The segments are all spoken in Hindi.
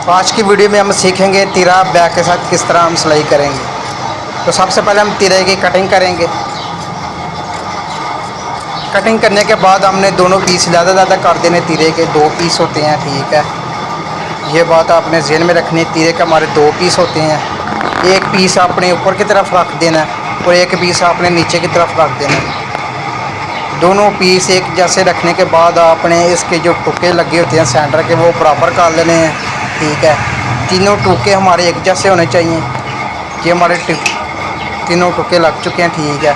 तो आज की वीडियो में हम सीखेंगे तिरा बैक के साथ किस तरह हम सिलाई करेंगे। तो सबसे पहले हम तिरे की कटिंग करेंगे। कटिंग करने के बाद हमने दोनों पीस ज़्यादा कर देने। तिरे के 2 पीस होते हैं, ठीक है। ये बात आपने ज़हन में रखनी है। तिरे के हमारे 2 पीस होते हैं। एक पीस आपने ऊपर की तरफ रख देना है और एक पीस आपने नीचे की तरफ रख देना है। दोनों पीस एक जैसे रखने के बाद आपने इसके जो टुके लगे होते हैं सेंटर के, वो बराबर कर लेने हैं, ठीक है। तीनों टुके हमारे एक जैसे होने चाहिए। ये हमारे तीनों टुके लग चुके हैं, ठीक है।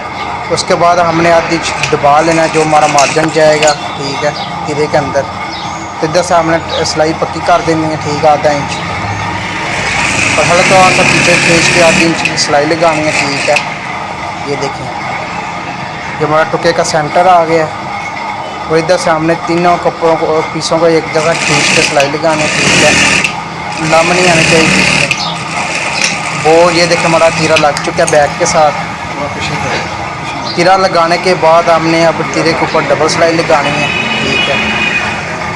उसके बाद हमने आधी दबा लेना है जो हमारा मार्जिन जाएगा, ठीक है, तिरे के अंदर। तो इधर से हमने सिलाई पक्की कर देनी है, ठीक है, आधा इंच। और हल्का सा पीछे खींच के आधी इंच की सिलाई लगानी है, ठीक है। ये देखें, ये हमारा टुके का सेंटर आ गया। और इधर से हमने तीनों कपड़ों को पीसों को एक जगह खींच के सिलाई लगानी है, ठीक है। लम नहीं आनी चाहिए बीच में। वो ये देखें हमारा तीरा लग चुका है बैक के साथ। तीरा लगाने के बाद हमने अब तीरे के ऊपर डबल सिलाई लगानी है, ठीक है।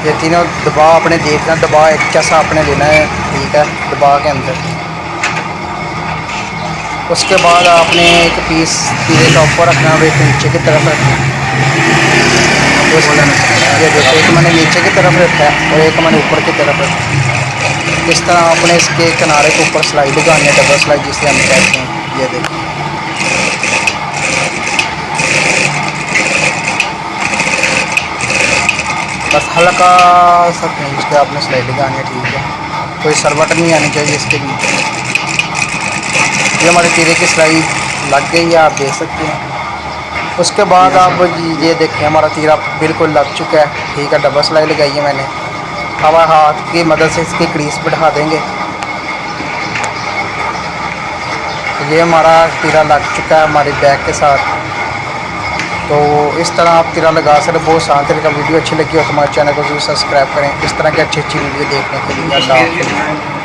ये तीनों दबाव आपने देखना, दबाव एक जैसा आपने लेना है, ठीक है, दबाव के अंदर। उसके बाद आपने एक पीस तीरे का ऊपर रखना और एक नीचे की तरफ रखना। ये देखो, एक मैंने नीचे की तरफ रखा है और एक मैंने ऊपर की तरफ रखा। इस तरह आपने इसके किनारे के ऊपर सिलाई लगानी है, डबल सिलाई जिसे हम कहते हैं। ये देखो, बस हल्का सा खींच के आपने सिलाई लगानी है, ठीक है। कोई सरवट नहीं आनी चाहिए इसके बीच। ये हमारे तीरे की सिलाई लग गई है, आप देख सकते हैं। उसके बाद आप ये देखें हमारा तीरा बिल्कुल लग चुका है, ठीक है। डबल सिलाई लगाई है मैंने। अब हाथ की मदद से इसकी क्रीज बढ़ा देंगे। ये हमारा तीरा लग चुका है हमारी बैक के साथ। तो इस तरह आप तीरा लगा सकते। बहुत आसान तरीका। वीडियो अच्छी लगी हो तो हमारे चैनल को जरूर सब्सक्राइब करें। इस तरह की अच्छी वीडियो देखने के लिए। अल्लाह हाफ़िज़।